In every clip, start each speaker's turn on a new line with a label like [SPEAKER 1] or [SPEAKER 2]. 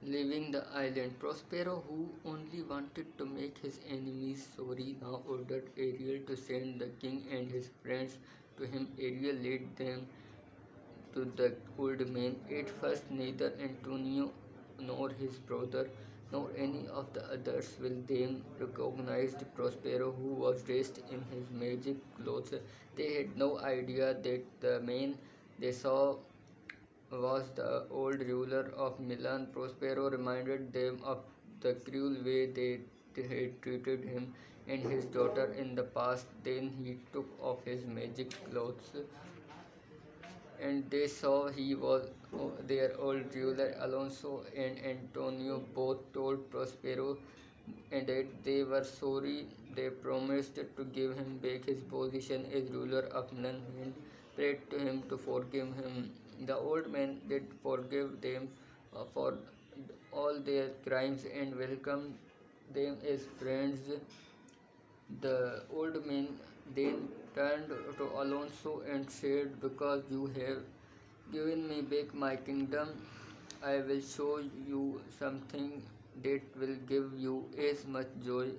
[SPEAKER 1] leaving the island. Prospero, who only wanted to make his enemies sorry, now ordered Ariel to send the king and his friends to him. Ariel led them to the old man. At first, neither Antonio nor his brother nor any of the others will them recognized Prospero, who was dressed in his magic clothes. They had no idea that the man they saw was the old ruler of Milan. Prospero reminded them of the cruel way they had treated him and his daughter in the past. Then he took off his magic clothes and they saw he was their old ruler. Alonso and Antonio both told Prospero and that they were sorry. They promised to give him back his position as ruler of Milan and prayed to him to forgive him. The old man did forgive them for all their crimes and welcomed them as friends. The old man then turned to Alonso and said, because you have given me back my kingdom, I will show you something that will give you as much joy.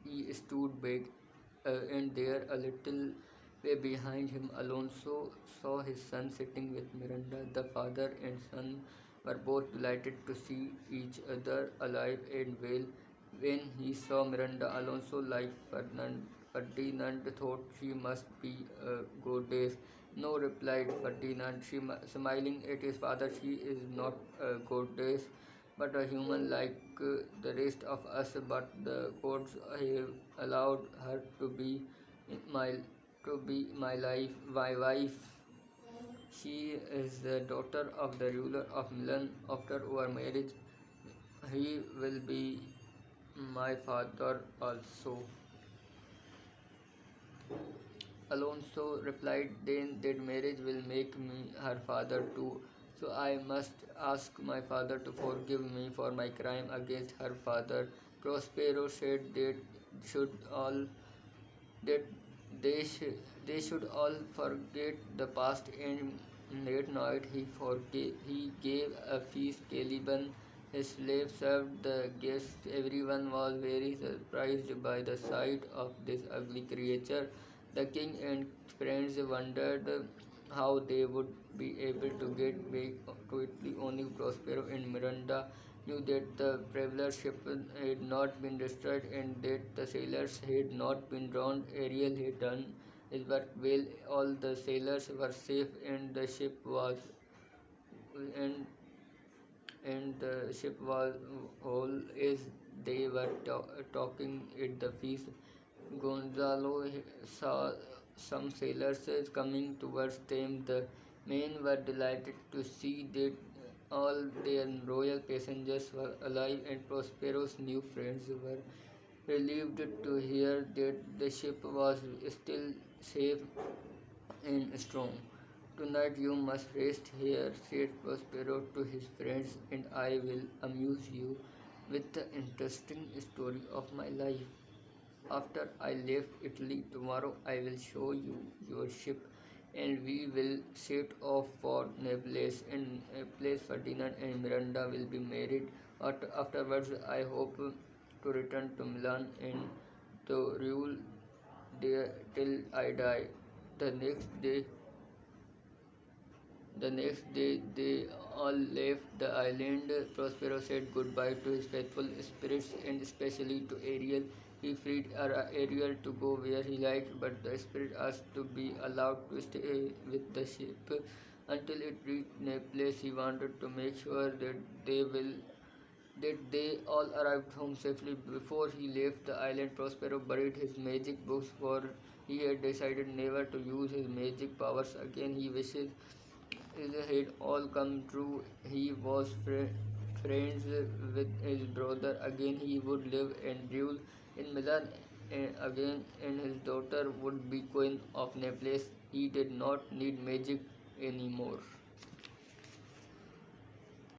[SPEAKER 1] He stood back and there a little way behind him. Alonso saw his son sitting with Miranda. The father and son were both delighted to see each other alive and well. When he saw Miranda, Alonso, like Ferdinand, thought she must be a goddess. No, replied Ferdinand, smiling at his father, she is not a goddess, but a human like the rest of us. But the gods have allowed her to be my my wife. She is the daughter of the ruler of Milan. After our marriage, he will be my father also. Alonso replied, then that marriage will make me her father too. So I must ask my father to forgive me for my crime against her father. Prospero said should all that they should all forget the past, and that night he gave a feast. Caliban, his slave, served the guests. Everyone was very surprised by the sight of this ugly creature. The king and friends wondered how they would be able to get back to Italy. Only Prospero and Miranda knew that the traveler ship had not been destroyed and that the sailors had not been drowned. Ariel had done his work well. All the sailors were safe and the ship was and the ship was whole. As they were talking at the feast, Gonzalo saw some sailors coming towards them. The men were delighted to see that all their royal passengers were alive, and Prospero's new friends were relieved to hear that the ship was still safe and strong. Tonight you must rest here, said Prospero to his friends, and I will amuse you with the interesting story of my life. After I left Italy, tomorrow I will show you your ship and we will set off for Naples. In place, Ferdinand and Miranda will be married. Afterwards, I hope to return to Milan and to rule there till I die. The next day, they all left the island. Prospero said goodbye to his faithful spirits and especially to Ariel. He freed Ariel to go where he liked, but the spirit asked to be allowed to stay with the ship until it reached Naples. He wanted to make sure that they all arrived home safely. Before he left the island, Prospero buried his magic books, for he had decided never to use his magic powers again. He wishes it had all come true. He was friends with his brother again. He would live and rule in Milan again, and his daughter would be queen of Naples. He did not need magic anymore.